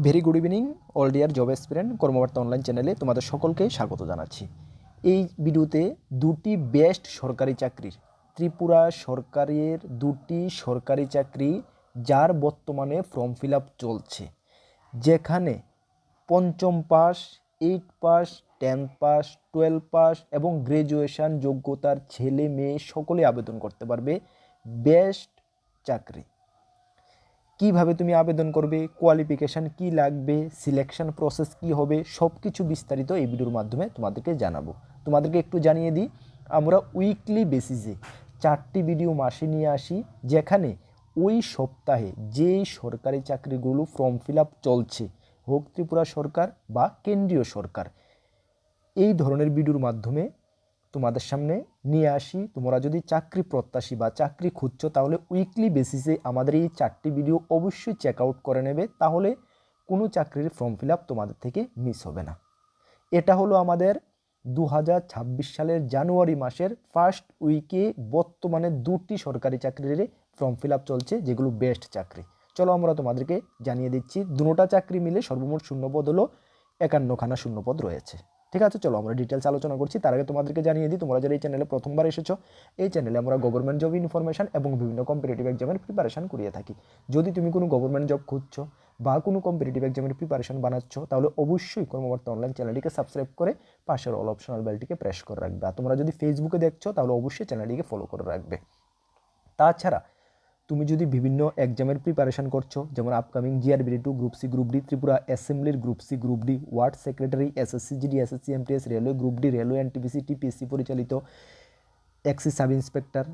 Very good evening all dear job aspirant Karmabarta online চ্যানেলে তোমাদের সকলকে স্বাগত জানাচ্ছি। এই ভিডিওতে দুটি বেস্ট সরকারি চাকরির ত্রিপুরা সরকারের দুটি সরকারি চাকরি যার বর্তমানে ফর্ম ফিল আপ চলছে, যেখানে পঞ্চম পাস, 8 পাস, 10 পাস, 12 পাস এবং গ্র্যাজুয়েশন যোগ্যতার ছেলে মেয়ে সকলে আবেদন করতে পারবে। বেস্ট চাকরি। কিভাবে তুমি আবেদন করবে, কোয়ালিফিকেশান কি লাগবে, সিলেকশন প্রসেস কি হবে, সব কিছু বিস্তারিত এই ভিডিওর মাধ্যমে তোমাদেরকে জানাবো। তোমাদেরকে একটু জানিয়ে দিই, আমরা উইকলি বেসিসে 4টি ভিডিও মাসে নিয়ে আসি, যেখানে ওই সপ্তাহে যেই সরকারি চাকরিগুলো ফর্ম ফিল আপ চলছে, হোক ত্রিপুরা সরকার বা কেন্দ্রীয় সরকার, এই ধরনের ভিডিওর মাধ্যমে তোমাদের সামনে নিয়ে আসি। তোমরা যদি চাকরি প্রত্যাশী বা চাকরি খুঁজছো, তাহলে উইকলি বেসিসে আমাদের এই 4টি ভিডিও অবশ্যই চেক আউট করে নেবে, তাহলে কোনো চাকরির ফর্ম ফিল আপ তোমাদের থেকে মিস হবে না। এটা হলো আমাদের 2026 সালের জানুয়ারি মাসের ফার্স্ট উইকে বর্তমানে দুটি সরকারি চাকরির ফর্ম ফিল আপ চলছে, যেগুলো বেস্ট চাকরি। চলো আমরা তোমাদেরকে জানিয়ে দিচ্ছি। দুটোটা চাকরি মিলে সর্বমোট শূন্যপদ হলো 51খানা শূন্যপদ রয়েছে। ঠিক আছে, চলো আমরা ডিটেলস আলোচনা করছি। তার আগে তোমাদেরকে জানিয়ে দিই, তোমরা যারা এই চ্যানেলে প্রথমবার এসেছো, এই চ্যানেলে আমরা গভর্নমেন্ট জব ইনফরমেশন এবং বিভিন্ন কম্পিটিটিভ এক্সামের প্রিপারেশন করিয়ে থাকি। যদি তুমি কোনো গভর্নমেন্ট জব খুঁজছো বা কোনো কম্পিটিটিভ এক্সামের প্রিপারেশন বানাচ্ছ, তাহলে অবশ্যই কর্মবার্তা অনলাইন চ্যানেলটিকে সাবস্ক্রাইব করে পাশের অল অপশনাল বেলটিকে প্রেস করে রাখবে। আর তোমরা যদি ফেসবুকে দেখছো, তাহলে অবশ্যই চ্যানেলটিকে ফলো করে রাখবে। তাছাড়া তুমি যদি বিভিন্ন এক্সামের প্রিপারেশন করছো, যেমন আপকামিং জিআরবি2, group C, group D, Tripura অ্যাসেম্বলির group C, group D, ward secretary, SSC GD, SSC MTS, railway group D, railway NTPC, TPSC পরিচালিত excise sub inspector,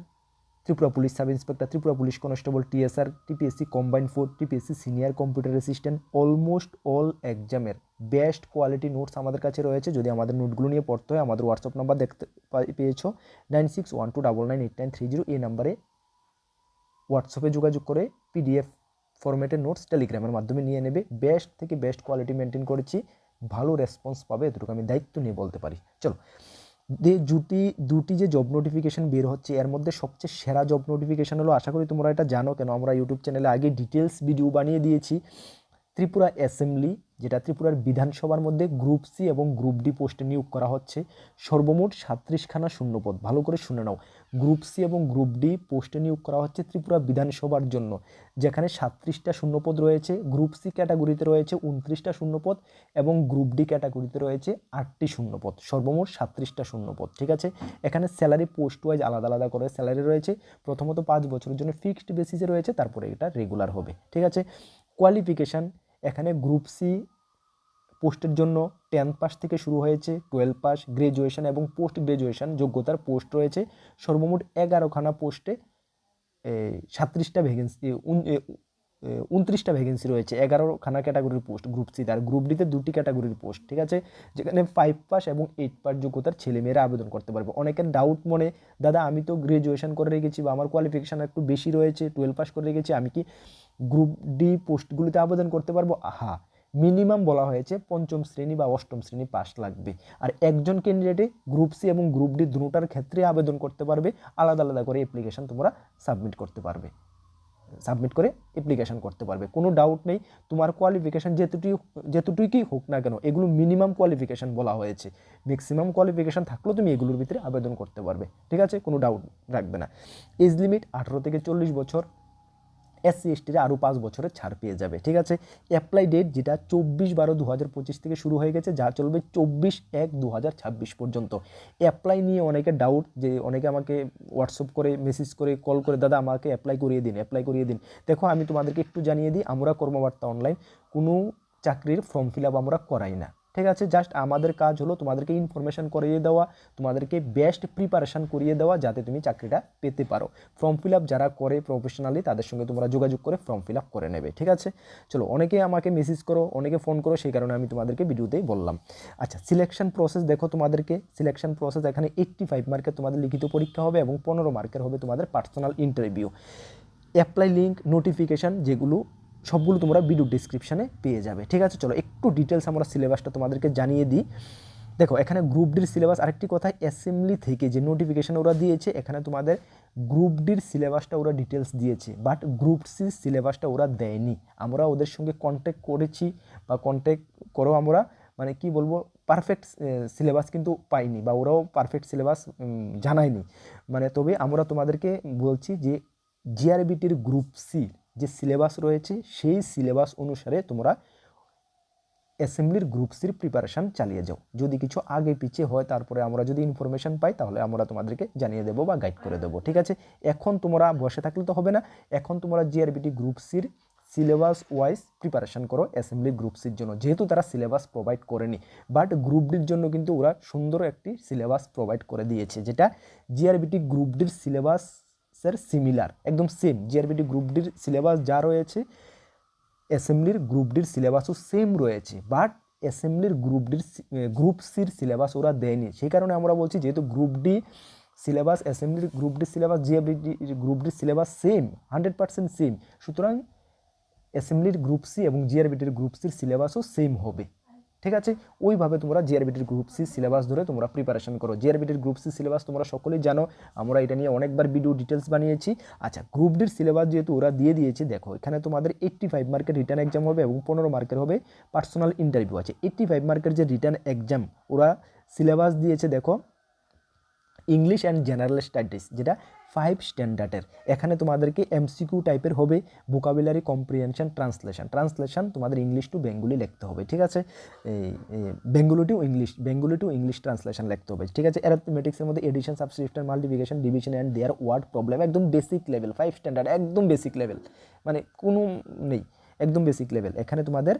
Tripura police sub inspector, Tripura police constable, TSR, TPSC combined 4, TPSC senior computer assistant, almost all এক্সামের best quality notes আমাদের কাছে রয়েছে। যদি আমাদের নোটগুলো নিয়ে পড়তে হয়, আমাদের হোয়াটসঅ্যাপ নাম্বার দেখতে পেয়েছো 9612998930, এই নাম্বারে হোয়াটসঅ্যাপে যোগাযোগ করে পিডিএফ ফরম্যাটের নোটস টেলিগ্রামের মাধ্যমে নিয়ে নেবে। বেস্ট থেকে বেস্ট কোয়ালিটি মেনটেন করেছি, ভালো রেসপন্স পাবে, এতটুকু আমি দায়িত্ব নিয়ে বলতে পারি। চলো, দুটি যে জব নোটিফিকেশান বের হচ্ছে, এর মধ্যে সবচেয়ে সেরা জব নোটিফিকেশান হলো, আশা করি তোমরা এটা জানো, কেন আমরা ইউটিউব চ্যানেলে আগে ডিটেলস ভিডিও বানিয়ে দিয়েছি, ত্রিপুরা অ্যাসেম্বলি, যেটা ত্রিপুরার বিধানসভার মধ্যে গ্রুপ সি এবং গ্রুপ ডি পোস্টে নিয়োগ করা হচ্ছে। সর্বমোট 37খানা শূন্যপদ, ভালো করে শুনে নাও। গ্রুপ সি এবং গ্রুপ ডি পোস্টে নিয়োগ করা হচ্ছে ত্রিপুরা বিধানসভার জন্য, যেখানে 37টা শূন্যপদ রয়েছে। গ্রুপ সি ক্যাটাগরিতে রয়েছে 29টা শূন্যপদ এবং গ্রুপ ডি ক্যাটাগরিতে রয়েছে 8টি শূন্যপদ, সর্বমোট 37টা শূন্যপদ। ঠিক আছে, এখানে স্যালারি পোস্ট ওয়াইজ আলাদা আলাদা করে স্যালারি রয়েছে। প্রথমত 5 বছরের জন্য ফিক্সড বেসিসে রয়েছে, তারপরে এটা রেগুলার হবে। ঠিক আছে, কোয়ালিফিকেশান এখানে গ্রুপ সি পোস্টের জন্য 10 পাস থেকে শুরু হয়েছে, 12 পাস, গ্র্যাজুয়েশন এবং পোস্ট গ্র্যাজুয়েশন যোগ্যতার পোস্ট রয়েছে। সর্বমোট 11খানা পোস্টে 37টা ভ্যাকেন্সি, 29টা ভ্যাকেন্সি রয়েছে, 11খানা ক্যাটাগরির পোস্ট গ্রুপ সিতে। আর গ্রুপ ডিতে 2টি ক্যাটাগরির পোস্ট। ঠিক আছে, যেখানে 5 পাস এবং 8 পাস যোগ্যতার ছেলেমেয়েরা আবেদন করতে পারবে। অনেকের ডাউট মনে, দাদা আমি তো গ্র্যাজুয়েশন করে রেখেছি বা আমার কোয়ালিফিকেশান একটু বেশি রয়েছে, 12 পাস করে রেখেছি, আমি কি গ্রুপ ডি পোস্টগুলিতে আবেদন করতে পারবো? হ্যাঁ, মিনিমাম বলা হয়েছে 5ম শ্রেণী বা 8ম শ্রেণী পাস লাগবে। আর একজন ক্যান্ডিডেটে গ্রুপ সি এবং গ্রুপ ডি দুটোটার ক্ষেত্রে আবেদন করতে পারবে। আলাদা আলাদা করে অ্যাপ্লিকেশান তোমরা সাবমিট করে অ্যাপ্লিকেশান করতে পারবে। কোনো ডাউট নেই, তোমার কোয়ালিফিকেশান যেটুকুই হোক না কেন, এগুলো মিনিমাম কোয়ালিফিকেশান বলা হয়েছে। ম্যাক্সিমাম কোয়ালিফিকেশান থাকলেও তুমি এগুলোর ভিতরে আবেদন করতে পারবে। ঠিক আছে, কোনো ডাউট রাখবে না। এজ লিমিট 18 থেকে 40 বছর। এসসি এসটিরা আরও 5 বছরের ছাড় পেয়ে যাবে। ঠিক আছে, অ্যাপ্লাই ডেট যেটা 24/12/2025 থেকে শুরু হয়ে গেছে, যা চলবে 24/1/2026 পর্যন্ত। অ্যাপ্লাই নিয়ে অনেকে ডাউট, যে অনেকে আমাকে হোয়াটসঅ্যাপ করে, মেসেজ করে, কল করে, দাদা আমাকে অ্যাপ্লাই করিয়ে দিন। দেখো, আমি তোমাদেরকে একটু জানিয়ে দিই, আমরা কর্মবার্তা অনলাইন কোনো চাকরির ফর্ম ফিল আপ আমরা করাই না। ঠিক আছে, জাস্ট আমাদের কাজ হলো তোমাদেরকে ইনফরমেশান করিয়ে দেওয়া, তোমাদেরকে বেস্ট প্রিপারেশান করিয়ে দেওয়া, যাতে তুমি চাকরিটা পেতে পারো। ফর্ম ফিল আপ যারা করে প্রফেশনালি, তাদের সঙ্গে তোমরা যোগাযোগ করে ফর্ম ফিল আপ করে নেবে। ঠিক আছে, চলো, অনেকে আমাকে মেসেজ করো, অনেকে ফোন করো, সেই কারণে আমি তোমাদেরকে ভিডিওতেই বললাম। আচ্ছা, সিলেকশন প্রসেস দেখো, তোমাদেরকে সিলেকশন প্রসেস এখানে 85 মার্কের তোমাদের লিখিত পরীক্ষা হবে এবং 15 মার্কের হবে তোমাদের personal interview. Apply link, notification, যেগুলো সবগুলো তোমরা ভিডিও ডিসক্রিপশানে পেয়ে যাবে। ঠিক আছে, চলো একটু ডিটেলস আমরা সিলেবাসটা তোমাদেরকে জানিয়ে দিই। দেখো এখানে গ্রুপ ডির সিলেবাস, আরেকটি কথা, অ্যাসেম্বলি থেকে যে নোটিফিকেশন ওরা দিয়েছে এখানে তোমাদের গ্রুপ ডির সিলেবাসটা ওরা ডিটেলস দিয়েছে, বাট গ্রুপ সির সিলেবাসটা ওরা দেয়নি। আমরা ওদের সঙ্গে কন্ট্যাক্ট করেছি বা কন্ট্যাক্ট করেও আমরা মানে কি বলবো পারফেক্ট সিলেবাস কিন্তু পাইনি, বা ওরাও পারফেক্ট সিলেবাস জানায়নি। মানে তবে আমরা তোমাদেরকে বলছি যে জিআরবিটির গ্রুপ সি যে সিলেবাস রয়েছে সেই সিলেবাস অনুসারে তোমরা অ্যাসেম্বলির গ্রুপ সির প্রিপারেশান চালিয়ে যাও। যদি কিছু আগে পিছিয়ে হয় তারপরে আমরা যদি ইনফরমেশান পাই তাহলে আমরা তোমাদেরকে জানিয়ে দেবো বা গাইড করে দেবো, ঠিক আছে। এখন তোমরা বসে থাকলে তো হবে না, এখন তোমরা জিআরবিটি গ্রুপ সির সিলেবাস ওয়াইজ প্রিপারেশান করো অ্যাসেম্বলি গ্রুপ সির জন্য, যেহেতু তারা সিলেবাস প্রোভাইড করেনি। বাট গ্রুপ ডির জন্য কিন্তু ওরা সুন্দর একটি সিলেবাস প্রোভাইড করে দিয়েছে, যেটা জিআরবিটি গ্রুপ ডির সিলেবাসের সিমিলার, একদম সেম। জিআরবিটি গ্রুপ ডির সিলেবাস যা রয়েছে অ্যাসেম্বলির গ্রুপ ডির সিলেবাসও সেম রয়েছে, বাট অ্যাসেম্বলির গ্রুপ সির সিলেবাস ওরা দেয়নি। সেই কারণে আমরা বলছি যেহেতু গ্রুপ ডি সিলেবাস অ্যাসেম্বলির গ্রুপ ডি সিলেবাস গ্রুপ ডির সিলেবাস সেম, 100% সেম, সুতরাং অ্যাসেম্বলির গ্রুপ সি এবং জিআরবিটির গ্রুপ সির সিলেবাসও সেম হবে, ঠিক আছে। ওইভাবে তোমরা জিআরবিটির গ্রুপ সি সিলেবাস ধরে তোমরা প্রিপারেশন করো। জিআরবিটির গ্রুপ সি সিলেবাস তোমরা সকলেই জানো, আমরা এটা নিয়ে অনেকবার ভিডিও ডিটেলস বানিয়েছি। আচ্ছা, গ্রুপ ডির সিলেবাস যেহেতু ওরা দিয়ে দিয়েছে, দেখো এখানে তোমাদের 85 মার্কের রিটার্ন এক্সাম হবে এবং 15 মার্কের হবে পার্সোনাল ইন্টারভিউ আছে। 85 মার্কের যে রিটার্ন এক্সাম ওরা সিলেবাস দিয়েছে, দেখো ইংলিশ অ্যান্ড জেনারেল স্টাডিজ, যেটা 5 স্ট্যান্ডার্ডের। এখানে তোমাদেরকে এমসিকিউ টাইপের হবে, ভোকাবুলারি, কম্প্রিহেনশন, ট্রান্সলেশন তোমাদের ইংলিশ টু বেঙ্গলি লিখতে হবে, ঠিক আছে। বেঙ্গলি টু ইংলিশ ট্রান্সলেশন লিখতে হবে, ঠিক আছে। অ্যারিথমেটিক্সের মধ্যে addition, substitution, multiplication, division and their word problem, একদম বেসিক লেভেল, 5 স্ট্যান্ডার্ড, একদম বেসিক লেভেল, মানে কোনো নেই, একদম বেসিক লেভেল। এখানে তোমাদের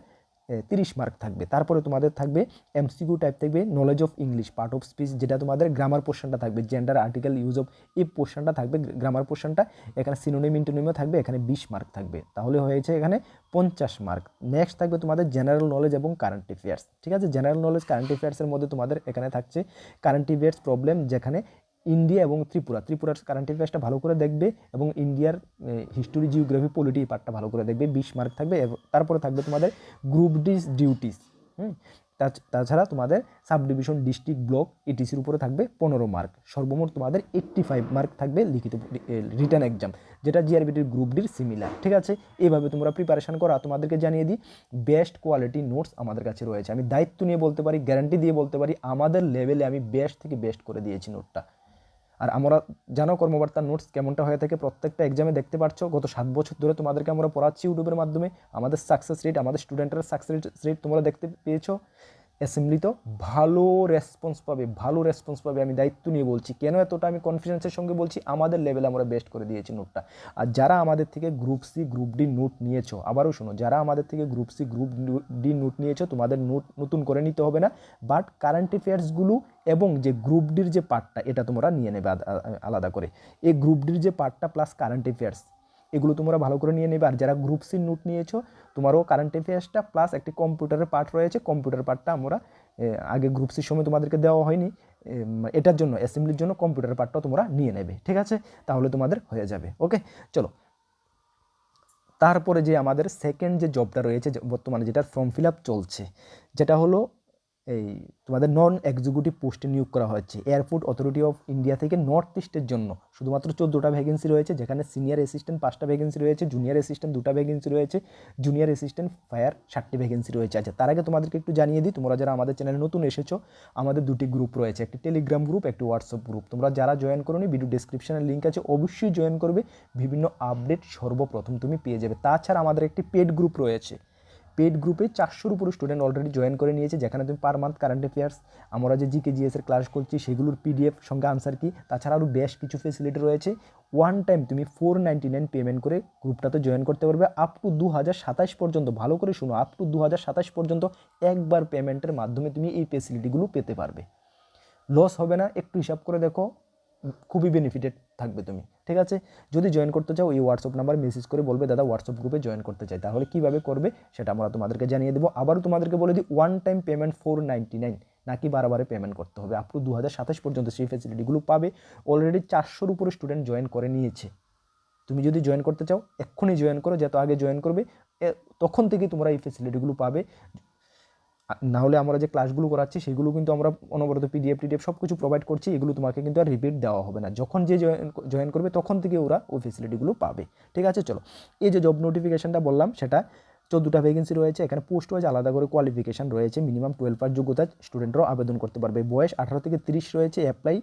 30 মার্ক থাকবে। তারপরে তোমাদের থাকবে এমসিকিউ টাইপ থাকবে knowledge of English, part of speech, যেটা তোমাদের গ্রামার পোর্শনটা থাকবে, জেন্ডার, আর্টিকেল, ইউজ অফ, এই পোর্শনটা থাকবে গ্রামার পোর্শনটা। এখানে সিনোনিম, ইন্টোনিমও থাকবে, এখানে 20 মার্ক থাকবে, তাহলে হয়েছে এখানে 50 মার্ক। নেক্সট থাকবে তোমাদের জেনারেল নলেজ এবং কারেন্ট অ্যাফেয়ার্স, ঠিক আছে। জেনারেল নলেজ, কারেন্ট অ্যাফেয়ার্সের মধ্যে তোমাদের এখানে থাকছে কারেন্ট অ্যাফেয়ার্স প্রবলেম, যেখানে ইন্ডিয়া এবং ত্রিপুরার কারেন্ট অ্যাফেয়ার্সটা ভালো করে দেখবে এবং ইন্ডিয়ার হিস্টোরি, জিওগ্রাফি, পলিটি পার্টটা ভালো করে দেখবে, 20 মার্ক থাকবে। তারপরে থাকবে তোমাদের গ্রুপ ডিউটিস, তাছাড়া তোমাদের সাব ডিভিশন, ডিস্ট্রিক্ট, ব্লক, ইটিসির উপরে থাকবে 15 মার্ক। সর্বমোট তোমাদের 85 মার্ক থাকবে লিখিত রিটার্ন এক্সাম, যেটা জিআরবিটির গ্রুপ ডির সিমিলার, ঠিক আছে। এইভাবে তোমরা প্রিপারেশন করো। তোমাদেরকে জানিয়ে দিই, বেস্ট কোয়ালিটি নোটস আমাদের কাছে রয়েছে। আমি দায়িত্ব নিয়ে বলতে পারি, গ্যারান্টি দিয়ে বলতে পারি, আমাদের লেভেলে আমি বেস্ট থেকে বেস্ট করে দিয়েছি নোটটা। আর আমরা জানো কর্মবার্তার নোটস কেমনটা হয়ে থাকে, প্রত্যেকটা এক্সামে দেখতে পাচ্ছ, গত 7 বছর ধরে তোমাদেরকে আমরা পড়াচ্ছি ইউটিউবের মাধ্যমে। আমাদের সাকসেস রেট, আমাদের স্টুডেন্টের সাকসেস রেট তোমরা দেখতে পেয়েছো। অ্যাসেম্বলি তো ভালো রেসপন্স পাবে, আমি দায়িত্ব নিয়ে বলছি। কেন এতটা আমি কনফিডেন্সের সঙ্গে বলছি, আমাদের লেভেলে আমরা বেস্ট করে দিয়েছি নোটটা। আর যারা আমাদের থেকে group C, group D note নিয়েছো, আবারও শোনো, যারা আমাদের থেকে group C, group D note নিয়েছো, তোমাদের নোট নতুন করে নিতে হবে না, বাট কারেন্ট অ্যাফেয়ার্সগুলো এবং যে গ্রুপ ডির যে পার্টটা, এটা তোমরা নিয়ে নেবে আলাদা করে। এই গ্রুপ ডির যে পার্টটা প্লাস কারেন্ট অ্যাফেয়ার্স, এগুলো তোমরা ভালো করে নিয়ে নেবে। আর যারা গ্রুপ সি নোট নিয়েছো, তোমারও কারেন্ট অ্যাফেয়ার্সটা প্লাস একটি কম্পিউটারের পার্ট রয়েছে, কম্পিউটার পার্টটা আমরা আগে গ্রুপ সির সময় তোমাদেরকে দেওয়া হয়নি, এটার জন্য অ্যাসেম্বলির জন্য কম্পিউটার পার্টটা তোমরা নিয়ে নেবে, ঠিক আছে। তাহলে তোমাদের হয়ে যাবে, ওকে। চলো, তারপরে যে আমাদের সেকেন্ড যে জবটা রয়েছে বর্তমানে, যেটার ফর্ম ফিল আপ চলছে, যেটা হলো এই তোমাদের নন এক্সিকিউটিভ পোস্টে নিয়োগ করা হচ্ছে এয়ারপোর্ট অথরিটি অফ ইন্ডিয়া থেকে নর্থ ইস্টের জন্য। শুধুমাত্র 14টা ভ্যাকেন্সি রয়েছে, যেখানে সিনিয়র অ্যাসিস্ট্যান্ট 5টা ভ্যাকেন্সি রয়েছে, জুনিয়র অ্যাসিস্ট্যান্ট 2টা ভ্যাকেন্সি রয়েছে, জুনিয়র অ্যাসিস্ট্যান্ট ফায়ার 7টি ভ্যাকেন্সি রয়েছে। আচ্ছা, তার আগে তোমাদেরকে একটু জানিয়ে দিই, তোমরা যারা আমাদের চ্যানেলে নতুন এসেছো, আমাদের 2টি গ্রুপ রয়েছে, একটি টেলিগ্রাম গ্রুপ, একটি হোয়াটসঅ্যাপ গ্রুপ। তোমরা যারা জয়েন করোনি, ভিডিও ডেসক্রিপশনের লিঙ্ক আছে, অবশ্যই জয়েন করবে, বিভিন্ন আপডেট সর্বপ্রথম তুমি পেয়ে যাবে। তাছাড়া আমাদের একটি পেড গ্রুপ রয়েছে, পেড গ্রুপে 400-র উপরে স্টুডেন্ট অলরেডি জয়েন করে নিয়েছে, যেখানে তুমি পার মান্থ কারেন্ট অ্যাফেয়ার্স, আমরা যে জিকে জিএসের ক্লাস করছি সেগুলোর পিডিএফ সঙ্গে আনসার কি, তাছাড়া আরও বেশ কিছু ফেসিলিটি রয়েছে। ওয়ান টাইম তুমি 499 পেমেন্ট করে গ্রুপটাতে জয়েন করতে পারবে আপ টু 2027 পর্যন্ত। ভালো করে শুনো, আপ টু 2027 পর্যন্ত একবার পেমেন্টের মাধ্যমে তুমি এই ফেসিলিটিগুলো পেতে পারবে। লস হবে না, একটু হিসাব করে দেখো, খুবই বেনিফিটেড থাকবে তুমি, ঠিক আছে। যদি জয়েন করতে চাও, এই হোয়াটসঅ্যাপ নাম্বার মেসেজ করে বলবে দাদা হোয়াটসঅ্যাপ গ্রুপে জয়েন করতে চাই, তাহলে কীভাবে করবে সেটা আমরা তোমাদেরকে জানিয়ে দেবো। আবারও তোমাদেরকে বলে দিই, ওয়ান টাইম পেমেন্ট 499, নাকি বারে পেমেন্ট করতে হবে। আপ টু 2027 পর্যন্ত সেই ফেসিলিটিগুলো পাবে। অলরেডি 400-র উপরে স্টুডেন্ট জয়েন করে নিয়েছে। তুমি যদি জয়েন করতে চাও, এক্ষুনি জয়েন করো, যত আগে জয়েন করবে তখন থেকেই তোমরা এই ফেসিলিটিগুলো পাবে। না হলে আমরা যে ক্লাসগুলো করাচ্ছি সেগুলো কিন্তু আমরা অনবরত টিডিএফ সব কিছু প্রোভাইড করছি, এগুলো তোমাকে কিন্তু আর রিপিট দেওয়া হবে না, যখন যে জয়েন করবে তখন থেকে ওরা ওই ফেসিলিটিগুলো পাবে। ঠিক আছে, চলো এই যে জব নোটিফিকেশনটা বললাম সেটা 14টা ভ্যাকেন্সি রয়েছে, এখানে পোস্ট ওয়াইজ আলাদা করে কোয়ালিফিকেশান রয়েছে, মিনিমাম 12 পাস যোগ্যতা স্টুডেন্টরাও আবেদন করতে পারবে। বয়স 18 থেকে 30 রয়েছে, অ্যাপ্লাই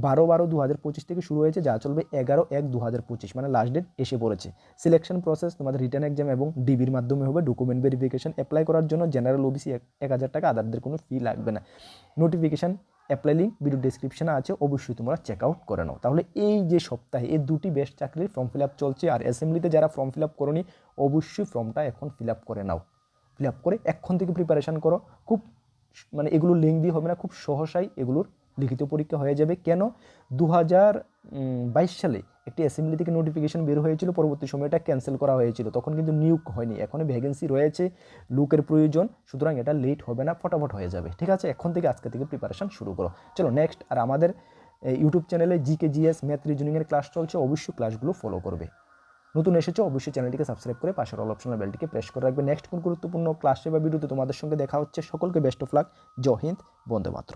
12/12/2025 থেকে শুরু হয়েছে, যা চলবে 11/1/2025, মানে লাস্ট ডেট এসে পড়েছে। সিলেকশন প্রসেস তোমাদের রিটার্ন এক্সাম এবং ডিবির মাধ্যমে হবে। ডকুমেন্ট ভেরিফিকেশন, অ্যাপ্লাই করার জন্য জেনারেল ওবিসি 1000 টাকা, আদারদের কোনো ফি লাগবে না। নোটিফিকেশান অ্যাপ্লাই লিঙ্ক ভিডিও ডিসক্রিপশনে আছে, অবশ্যই তোমরা চেক আউট করে নাও। তাহলে এই যে সপ্তাহে এই দুটি বেস্ট চাকরির ফর্ম ফিল আপ চলছে, আর অ্যাসেম্বলিতে যারা ফর্ম ফিল আপ করোনি অবশ্যই ফর্মটা এখন ফিল আপ করে নাও, ফিল আপ করে এখন থেকে প্রিপারেশান করো। খুব মানে এগুলো লেংদি হবে না, খুব সহসাই এগুলোর লিখিত পরীক্ষা হয়ে যাবে। কেন 2022 সালে একটি অ্যাসেম্বলি থেকে নোটিফিকেশন বের হয়েছিল, পরবর্তী সময়টা ক্যান্সেল করা হয়েছিল, তখন কিন্তু নিয়োগ হয়নি, এখনই ভ্যাকেন্সি রয়েছে, লোকের প্রয়োজন, সুতরাং এটা লেট হবে না, ফটাফট হয়ে যাবে। ঠিক আছে, এখন থেকে আজকে থেকে প্রিপারেশান শুরু করো। চলো নেক্সট, আর আমাদের ইউটিউব চ্যানেলে জিকে জিএস ম্যাথ রিজনিংয়ের ক্লাস চলছে, অবশ্যই ক্লাসগুলো ফলো করবে। নতুন এসেছো অবশ্যই চ্যানেলটিকে সাবস্ক্রাইব করে পাশের অল অপশনাল বেলটিকে প্রেস করে রাখবে। নেক্সট কোন গুরুত্বপূর্ণ ক্লাসে বা ভিডিওতে তোমাদের সঙ্গে দেখা হচ্ছে। সকলকে বেস্ট অফ লাক, জয় হিন্দ, বন্দে মাতরম।